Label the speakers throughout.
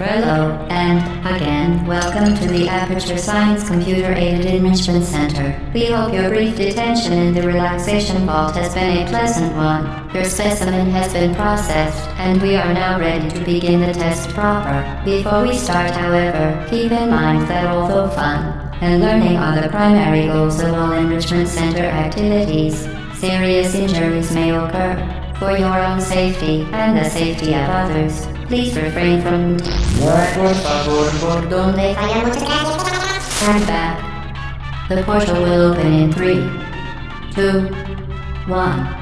Speaker 1: Hello, and again, welcome to the Aperture Science Computer Aided Enrichment Center. We hope your brief detention in the relaxation vault has been a pleasant one. Your specimen has been processed, and we are now ready to begin the test proper. Before we start, however, keep in mind that although fun and learning are the primary goals of all Enrichment Center activities, serious injuries may occur. For your own safety and the safety of others, please refrain from Stand back. The portal will open in 3, 2, 1.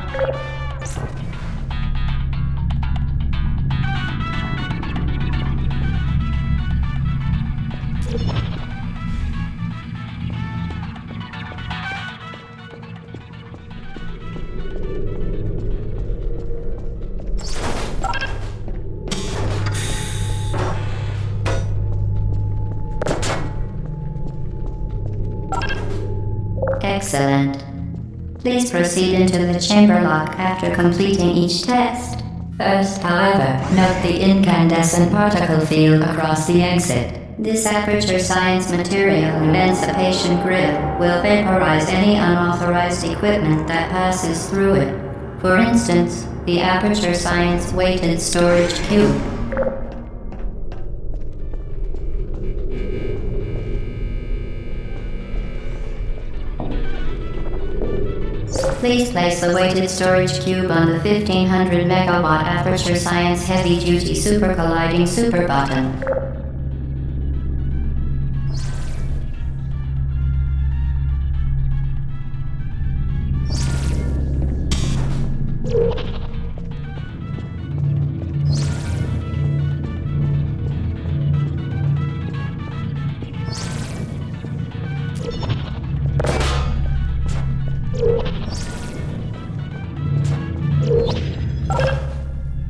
Speaker 1: Excellent. Please proceed into the chamber lock after completing each test. First, however, note the incandescent particle field across the exit. This Aperture Science Material Emancipation Grill will vaporize any unauthorized equipment that passes through it. For instance, the Aperture Science Weighted Storage Cube. Please place the weighted storage cube on the 1500 megawatt Aperture Science Heavy Duty Super Colliding Super Button.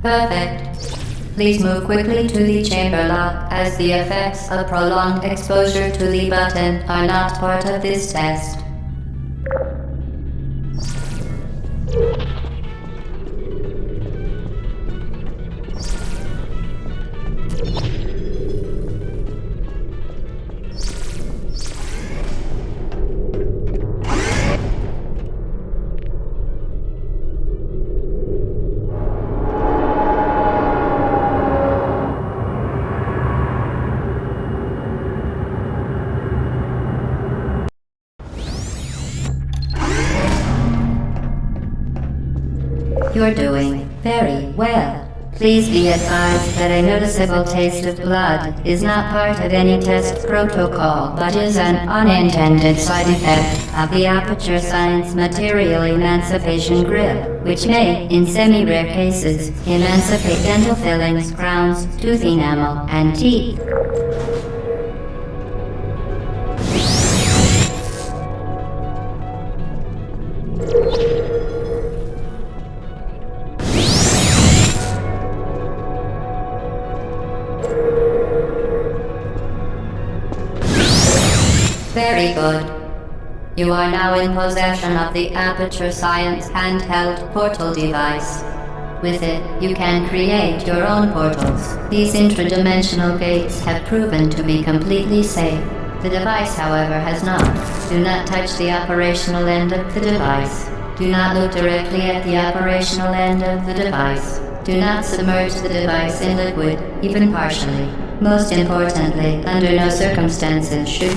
Speaker 1: Perfect. Please move quickly to the chamber lock, as the effects of prolonged exposure to the button are not part of this test. You're doing very well. Please be advised that a noticeable taste of blood is not part of any test protocol, but is an unintended side effect of the Aperture Science Material Emancipation Grill, which may, in semi-rare cases, emancipate dental fillings, crowns, tooth enamel, and teeth. Very good. You are now in possession of the Aperture Science handheld portal device. With it, you can create your own portals. These intradimensional gates have proven to be completely safe. The device, however, has not. Do not touch the operational end of the device. Do not look directly at the operational end of the device. Do not submerge the device in liquid, even partially. Most importantly, under no circumstances should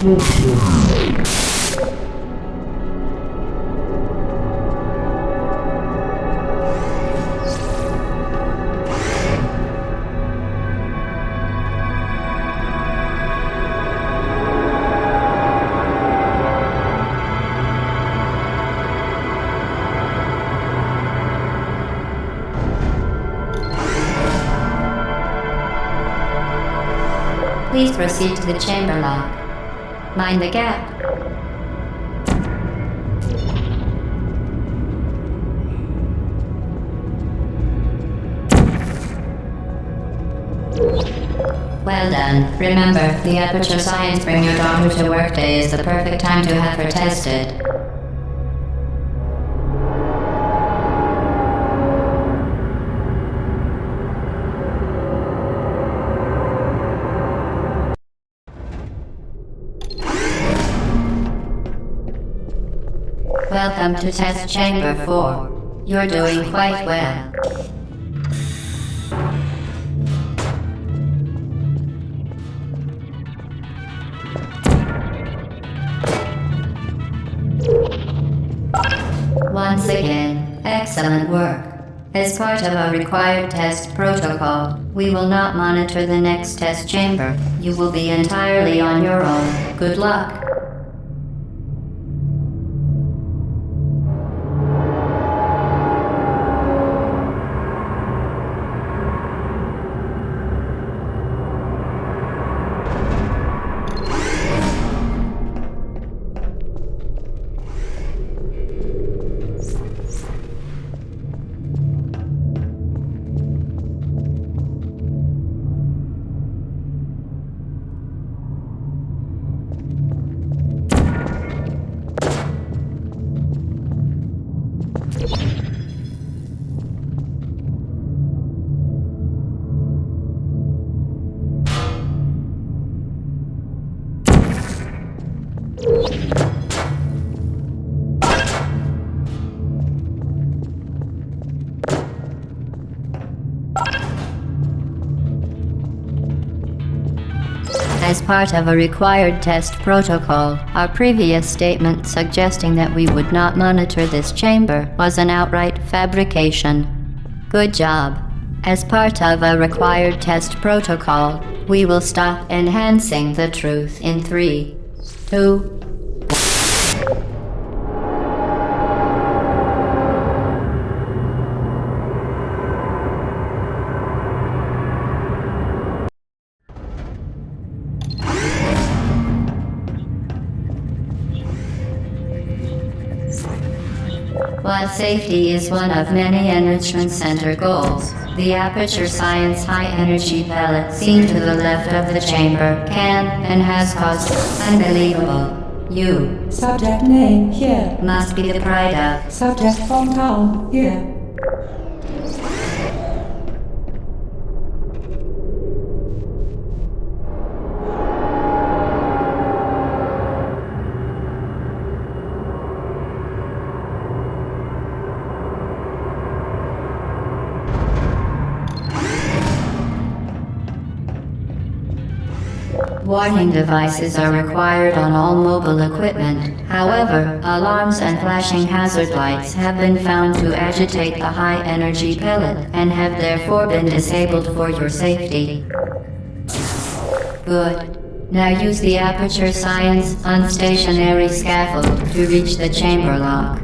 Speaker 1: Please proceed to the chamber lock. Mind the gap. Well done. Remember, the Aperture Science Bring Your Daughter to Work Day is the perfect time to have her tested. Welcome to Test Chamber 4. You're doing quite well. Once again, excellent work. As part of a required test protocol, we will not monitor the next test chamber. You will be entirely on your own. Good luck. As part of a required test protocol, our previous statement suggesting that we would not monitor this chamber was an outright fabrication. Good job. As part of a required test protocol, we will stop enhancing the truth in 3, 2, While safety is one of many Enrichment Center goals, the Aperture Science high-energy pellet seen to the left of the chamber can and has caused unbelievable. You,
Speaker 2: Subject name here.
Speaker 1: must be the pride of.
Speaker 2: Subject hometown here.
Speaker 1: Warning devices are required on all mobile equipment. However, alarms and flashing hazard lights have been found to agitate the high-energy pellet and have therefore been disabled for your safety. Good. Now use the Aperture Science unstationary scaffold to reach the chamber lock.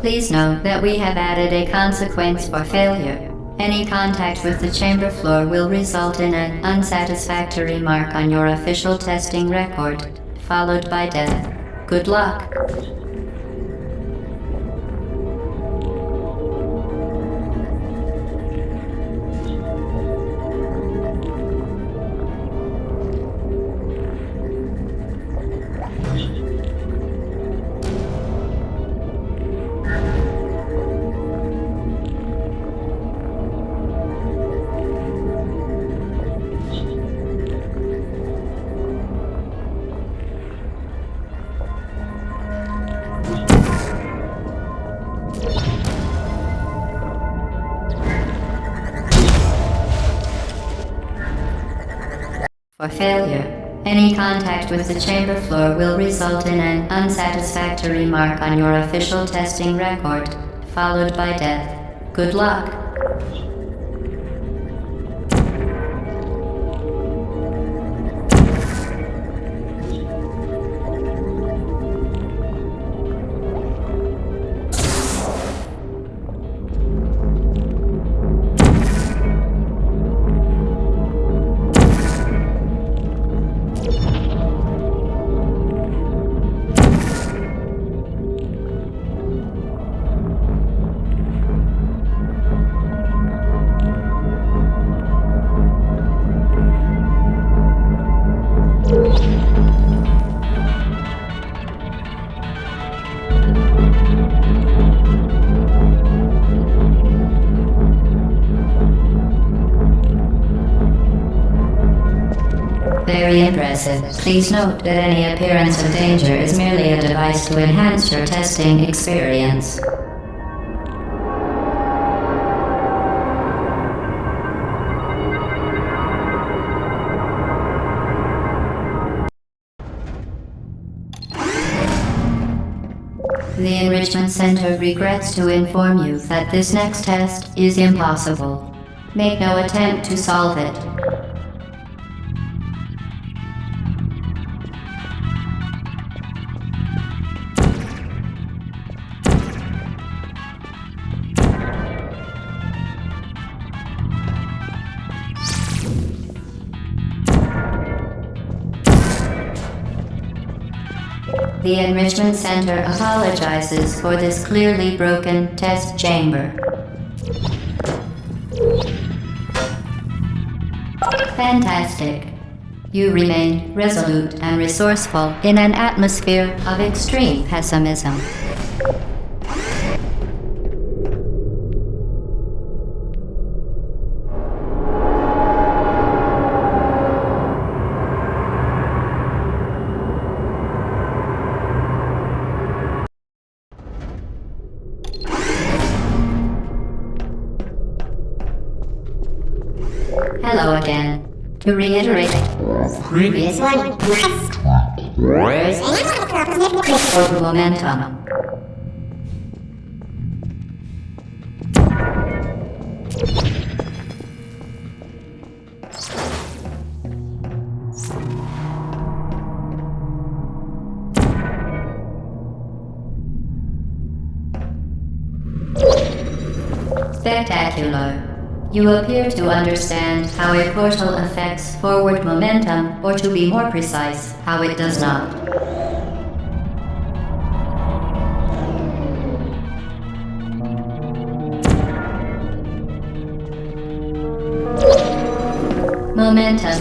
Speaker 1: Please note that we have added a consequence for failure. Any contact with the chamber floor will result in an unsatisfactory mark on your official testing record, followed by death. Good luck. For failure, any contact with the chamber floor will result in an unsatisfactory mark on your official testing record, followed by death. Good luck. Very impressive. Please note that any appearance of danger is merely a device to enhance your testing experience. The Enrichment Center regrets to inform you that this next test is impossible. Make no attempt to solve it. The Enrichment Center apologizes for this clearly broken test chamber. Fantastic. You remain resolute and resourceful in an atmosphere of extreme pessimism. Hello again. To reiterate, previous one for momentum. Spectacular. You appear to understand how a portal affects forward momentum, or to be more precise, how it does not. Momentum,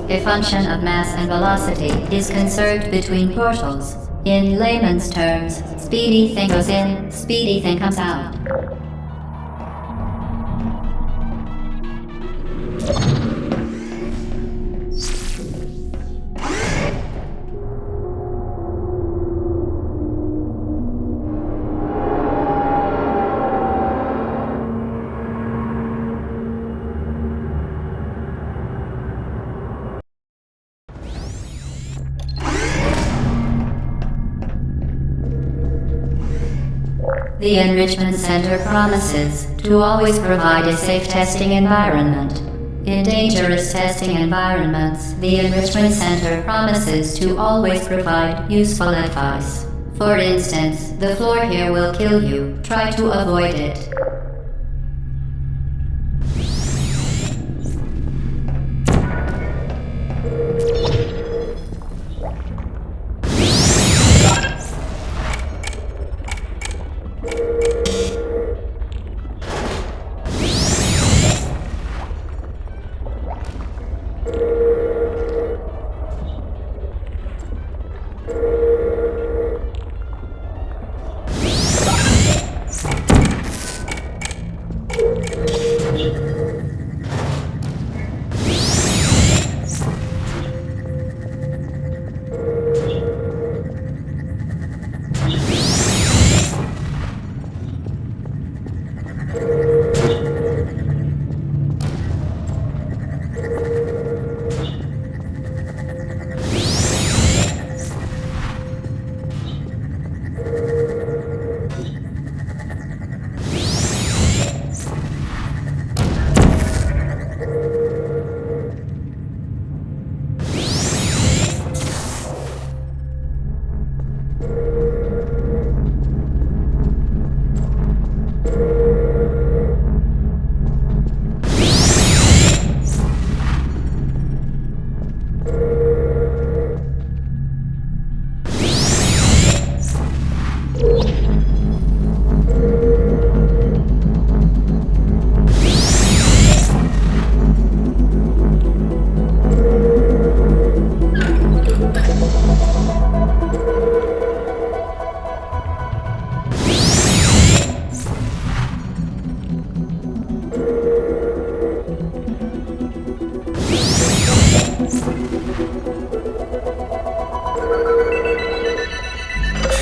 Speaker 1: a function of mass and velocity, is conserved between portals. In layman's terms, speedy thing goes in, speedy thing comes out. The Enrichment Center promises to always provide a safe testing environment. In dangerous testing environments, the Enrichment Center promises to always provide useful advice. For instance, the floor here will kill you. Try to avoid it.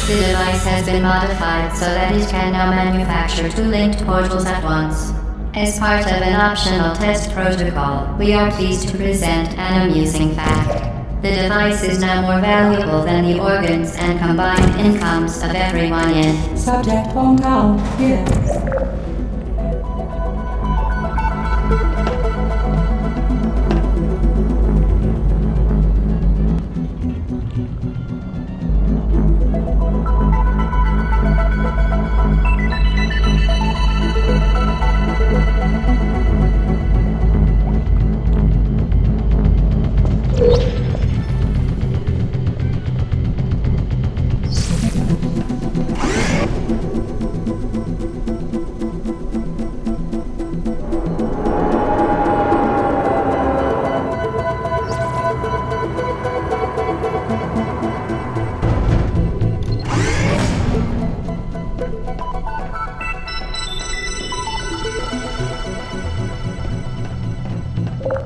Speaker 1: The device has been modified so that it can now manufacture two linked portals at once. As part of an optional test protocol, we are pleased to present an amusing fact. The device is now more valuable than the organs and combined incomes of everyone in
Speaker 2: Subject hometown, here.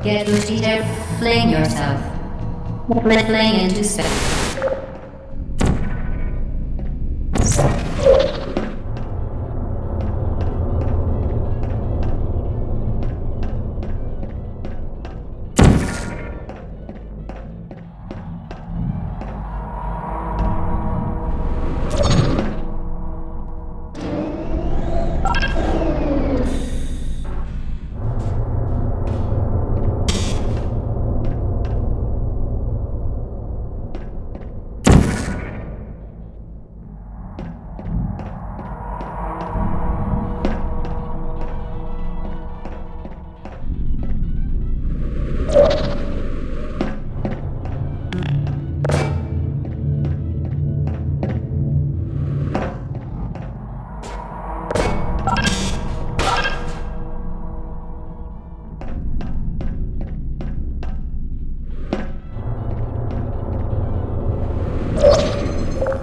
Speaker 1: Get Lucider, fling yourself. Fling into space.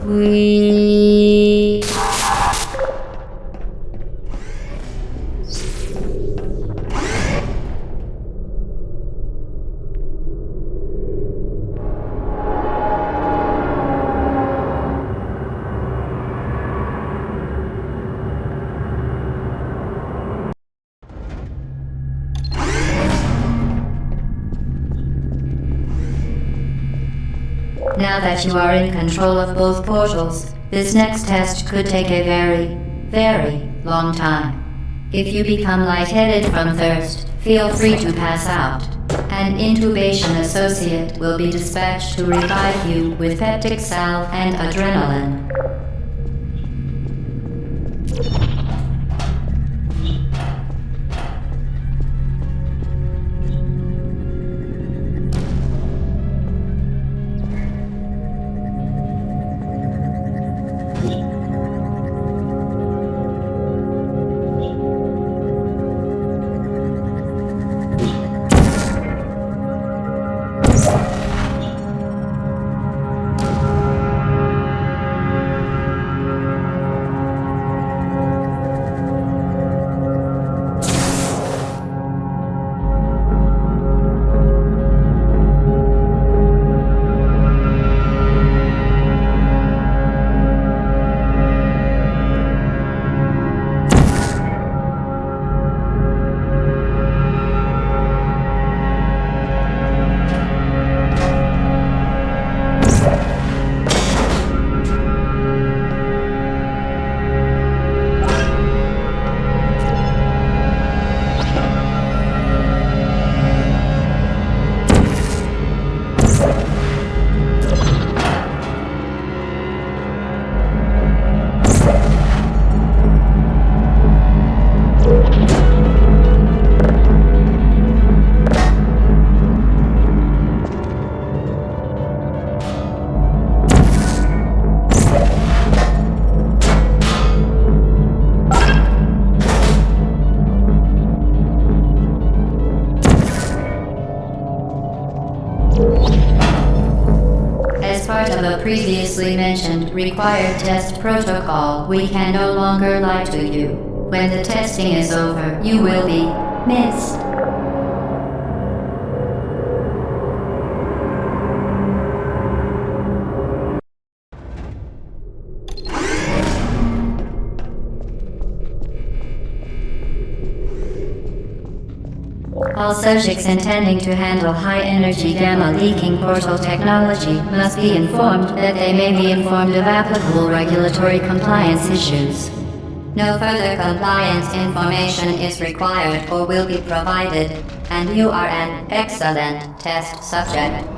Speaker 1: We... Now that you are in control of both portals, this next test could take a very, very long time. If you become lightheaded from thirst, feel free to pass out. An intubation associate will be dispatched to revive you with peptic salve and adrenaline. Previously mentioned required test protocol, we can no longer lie to you. When the testing is over, you will be missed. All subjects intending to handle high-energy gamma-leaking portal technology must be informed that they may be informed of applicable regulatory compliance issues. No further compliance information is required or will be provided, and you are an excellent test subject.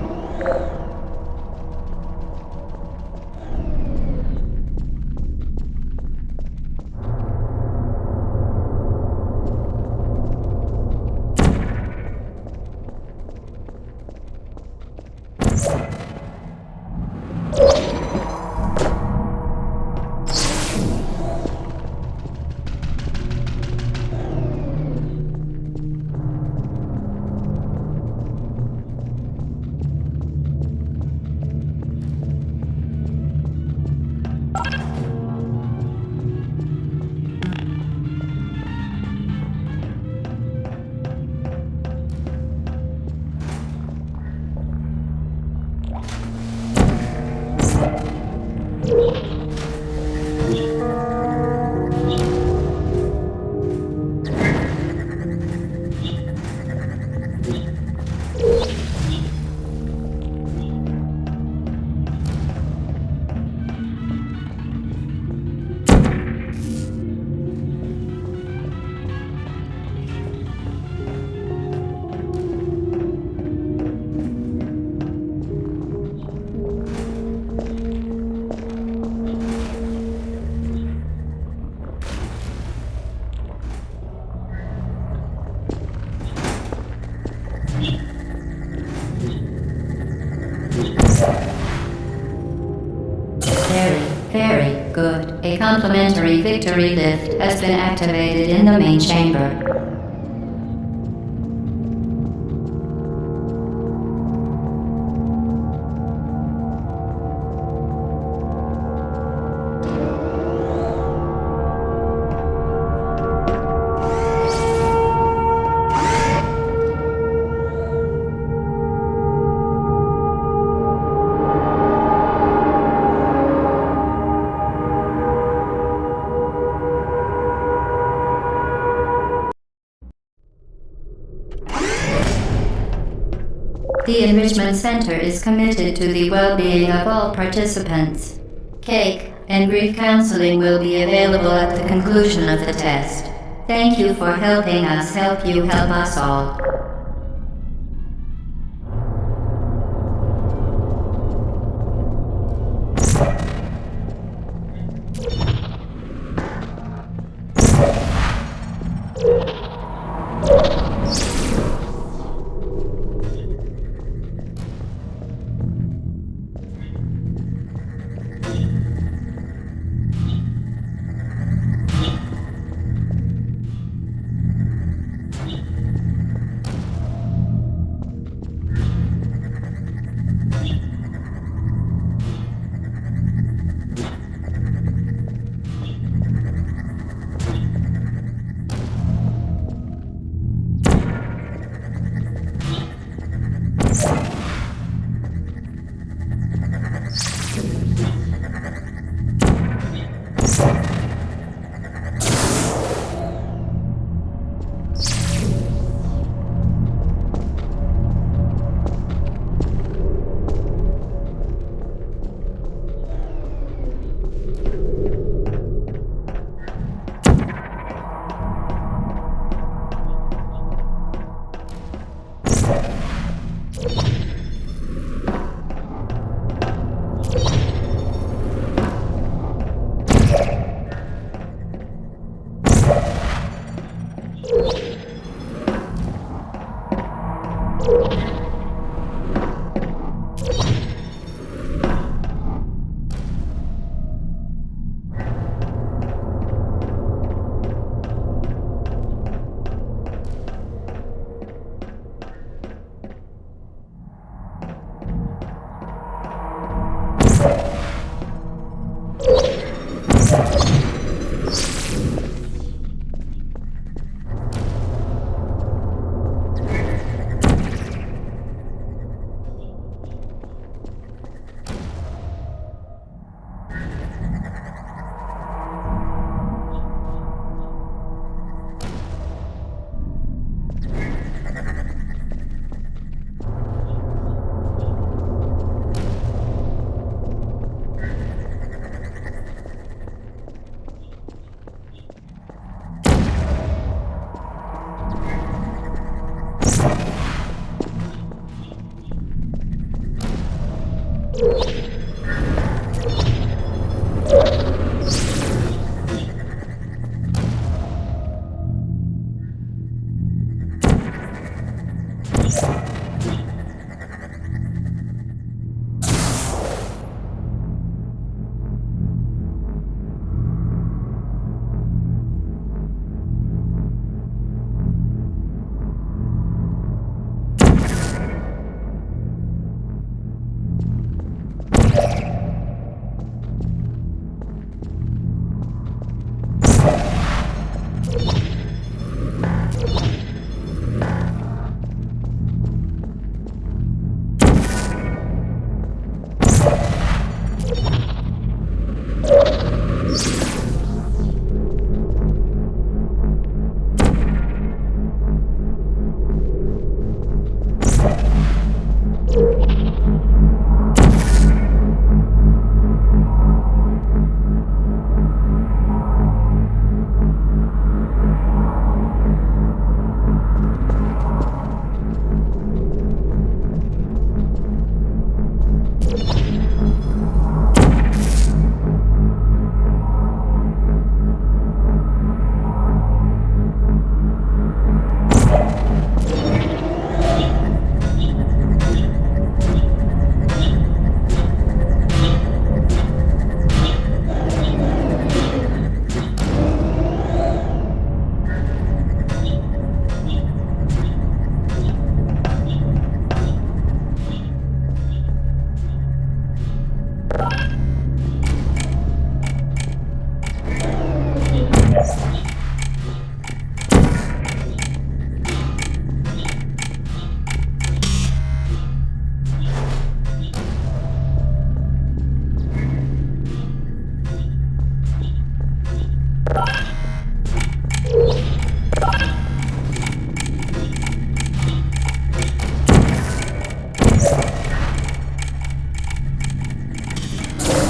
Speaker 1: Very good. A complimentary victory lift has been activated in the main chamber. The Enrichment Center is committed to the well-being of all participants. Cake and brief counseling will be available at the conclusion of the test. Thank you for helping us help you help us all.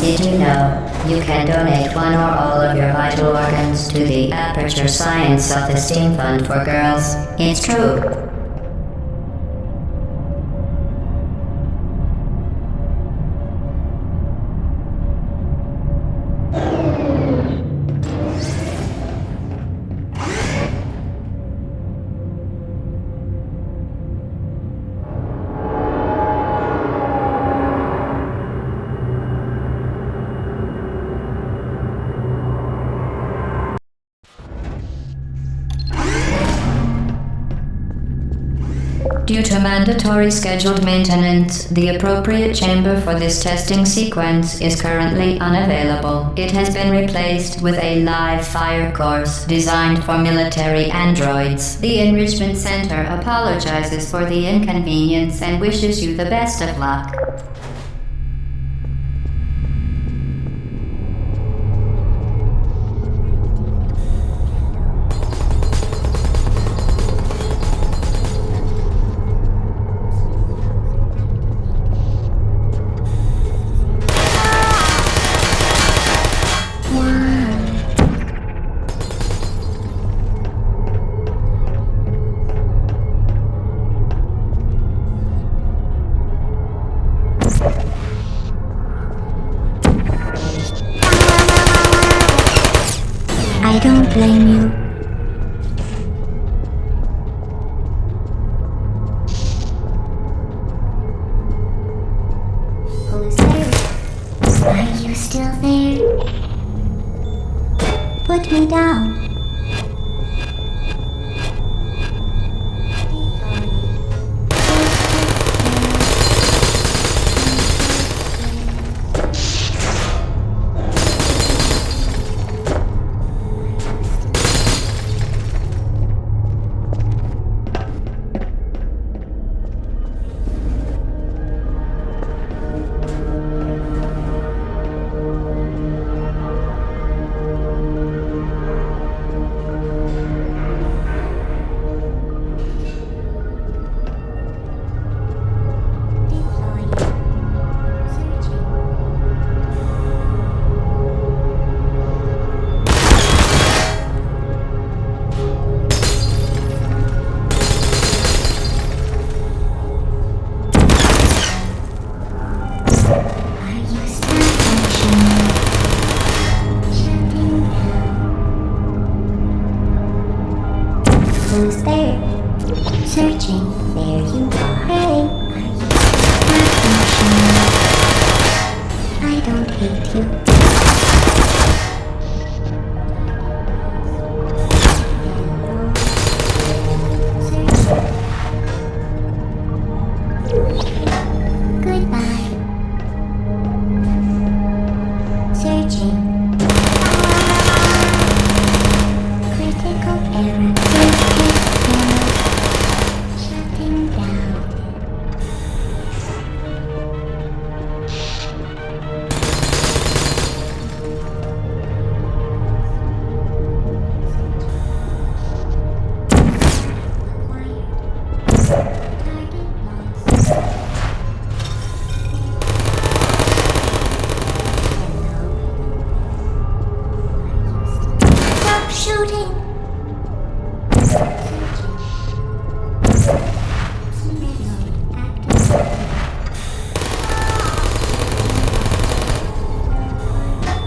Speaker 1: Did you know you can donate one or all of your vital organs to the Aperture Science Self-Esteem Fund for Girls? It's true. Due to mandatory scheduled maintenance, the appropriate chamber for this testing sequence is currently unavailable. It has been replaced with a live fire course designed for military androids. The Enrichment Center apologizes for the inconvenience and wishes you the best of luck.
Speaker 3: I don't blame you. Who's there? Are you still there? Put me down. hate you. Goodbye. Searching. Critical error. Shutting down. Stop shooting!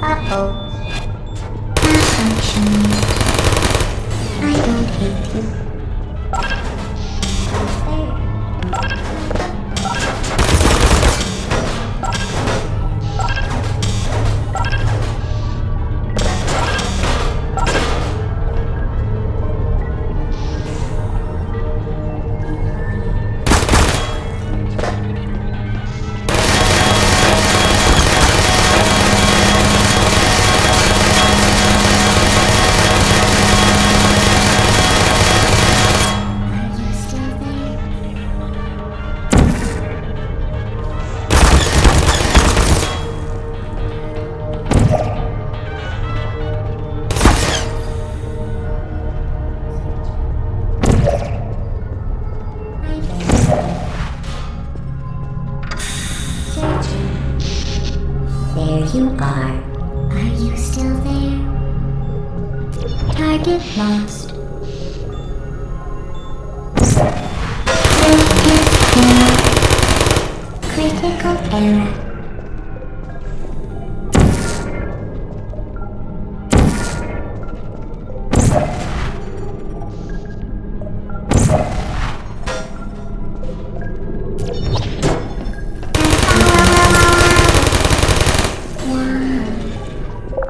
Speaker 3: Uh-oh. Malfunctioning. I don't hate you. Are you still there? There you are. Are you still there? Target lost. Critical error.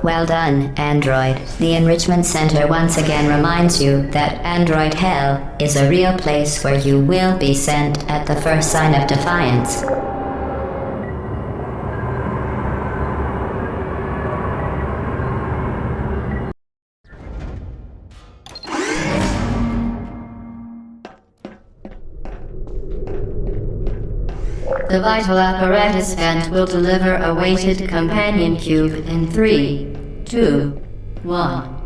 Speaker 1: Well done, Android. The Enrichment Center once again reminds you that Android Hell is a real place where you will be sent at the first sign of defiance. The vital apparatus vent will deliver a weighted companion cube in 3, 2, 1.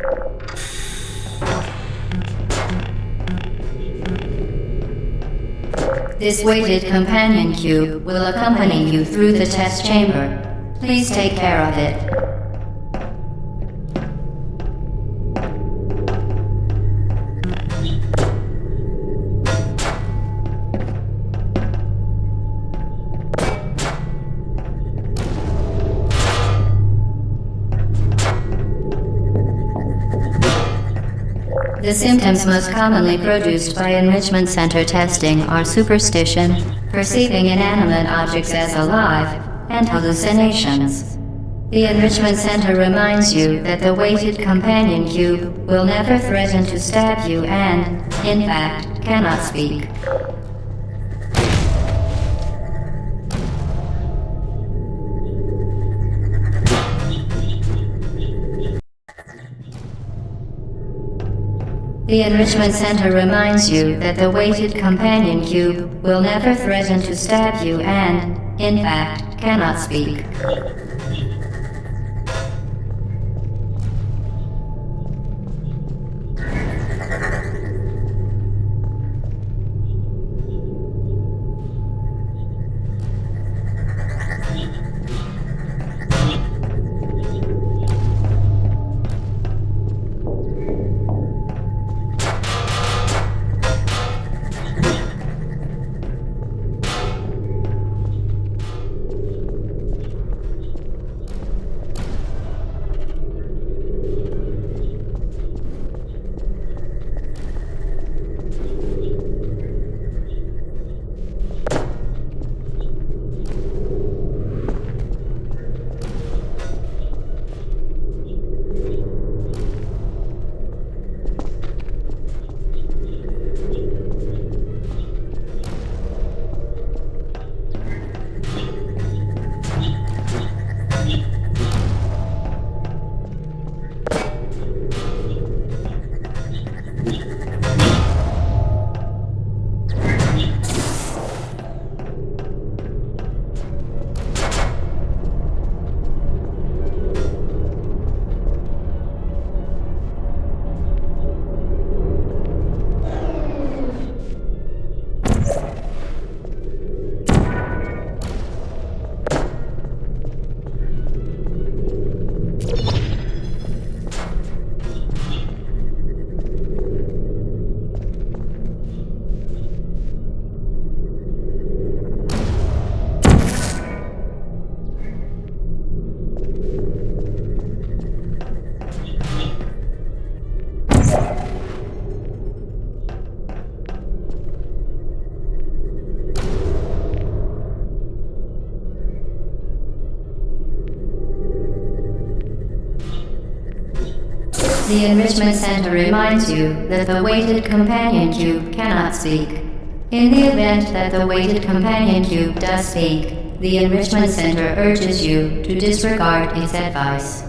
Speaker 1: This weighted companion cube will accompany you through the test chamber. Please take care of it. The symptoms most commonly produced by Enrichment Center testing are superstition, perceiving inanimate objects as alive, and hallucinations. The Enrichment Center reminds you that the weighted companion cube will never threaten to stab you and, in fact, cannot speak. The Enrichment Center reminds you that the weighted companion cube will never threaten to stab you and, in fact, cannot speak. The Enrichment Center reminds you that the weighted companion cube cannot speak. In the event that the weighted companion cube does speak, the Enrichment Center urges you to disregard its advice.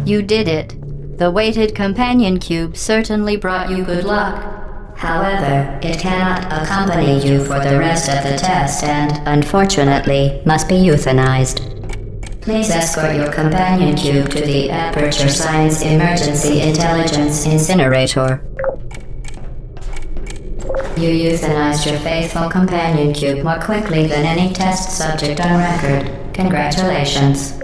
Speaker 1: You did it. The weighted companion cube certainly brought you good luck.
Speaker 4: However, it cannot accompany you for the rest of the test and, unfortunately, must be euthanized. Please escort your companion cube to the Aperture Science Emergency Intelligence Incinerator. You euthanized your faithful companion cube more quickly than any test subject on record. Congratulations.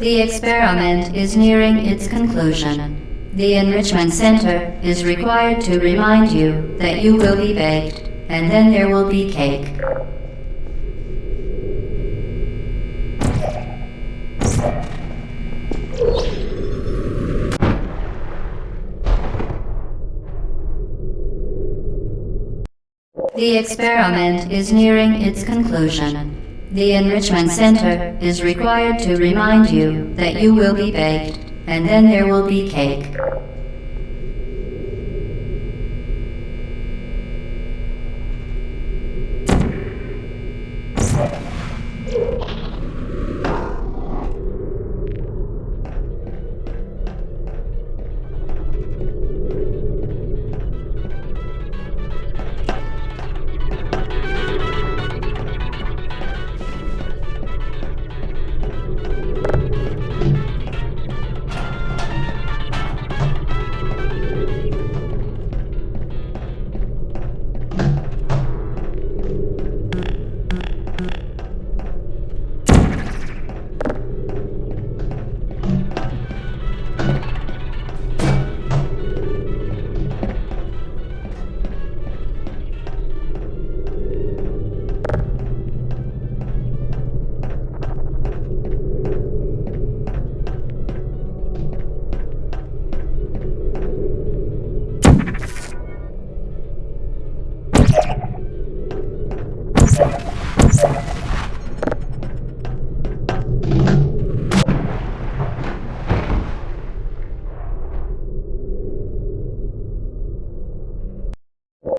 Speaker 1: The experiment is nearing its conclusion. The Enrichment Center is required to remind you that you will be baked, and then there will be cake. The experiment is nearing its conclusion. The Enrichment Center is required to remind you that you will be baked, and then there will be cake.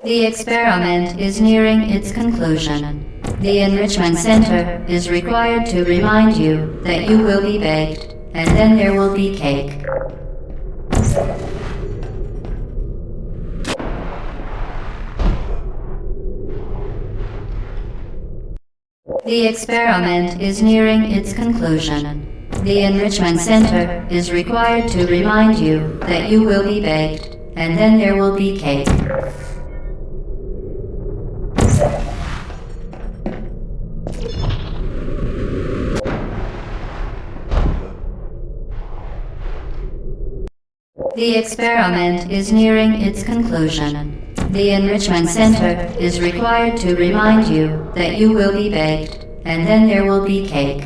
Speaker 1: The experiment is nearing its conclusion. The Enrichment Center is required to remind you that you will be baked, and then there will be cake. The experiment is nearing its conclusion. The Enrichment Center is required to remind you that you will be baked, and then there will be cake. The experiment is nearing its conclusion. The Enrichment Center is required to remind you that you will be baked, and then there will be cake.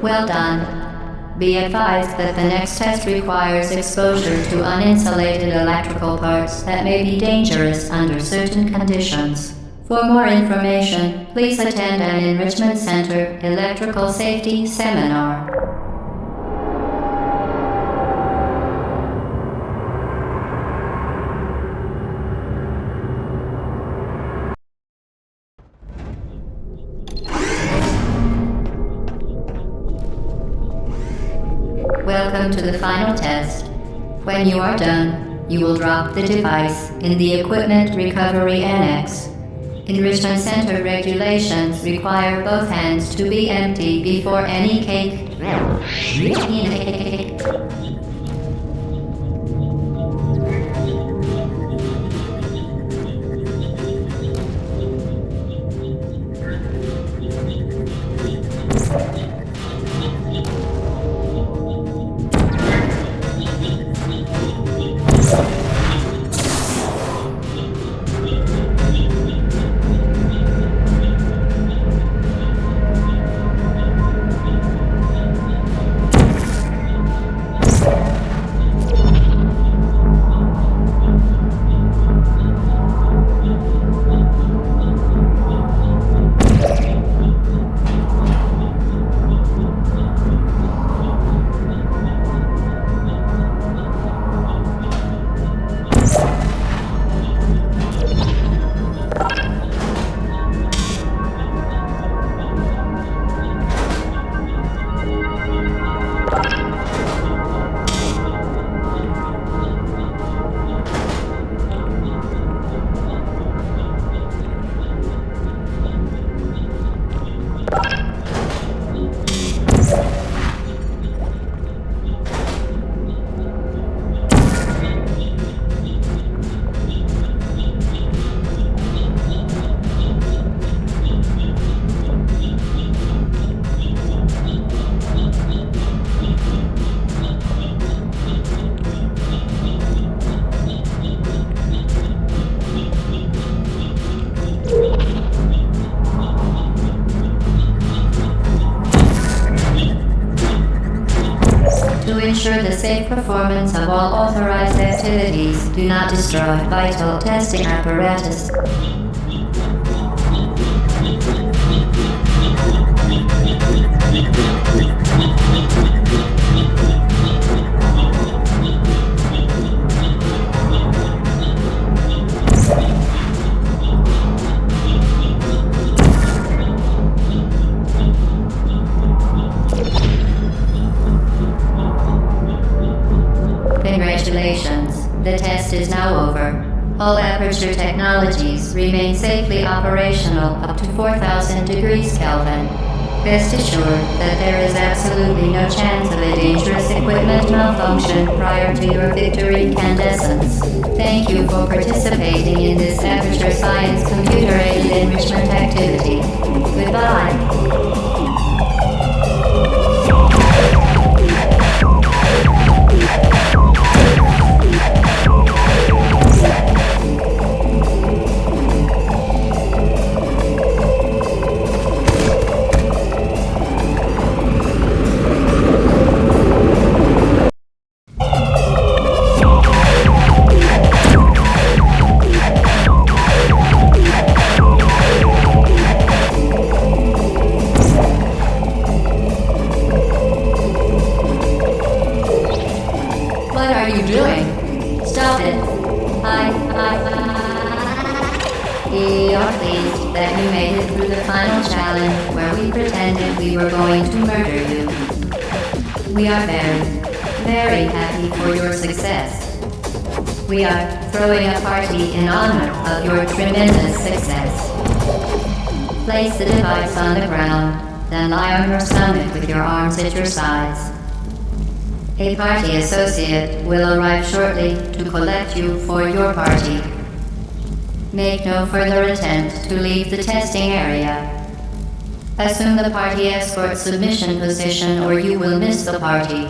Speaker 1: Well done. Be advised that the next test requires exposure to uninsulated electrical parts that may be dangerous under certain conditions. For more information, please attend an Enrichment Center Electrical Safety Seminar. Welcome to the final test. When you are done, you will drop the device in the Equipment Recovery Annex. Enrichment Center regulations require both hands to be empty before any cake. To ensure the safe performance of all authorized activities, do not destroy vital testing apparatus. Congratulations, the test is now over. All Aperture technologies remain safely operational up to 4,000 degrees Kelvin. Rest assured that there is absolutely no chance of a dangerous equipment malfunction prior to your victory incandescence. Thank you for participating in this Aperture Science computer-aided enrichment activity. Goodbye. What are you doing? Stop it. You're pleased that you made it through the final challenge where we pretended we were going to murder you. We are very, very happy for your success. We are throwing a party in honor of your tremendous success. Place the device on the ground, then lie on your stomach with your arms at your sides. A party associate will arrive shortly to collect you for your party. Make no further attempt to leave the testing area. Assume the party escort submission position or you will miss the party.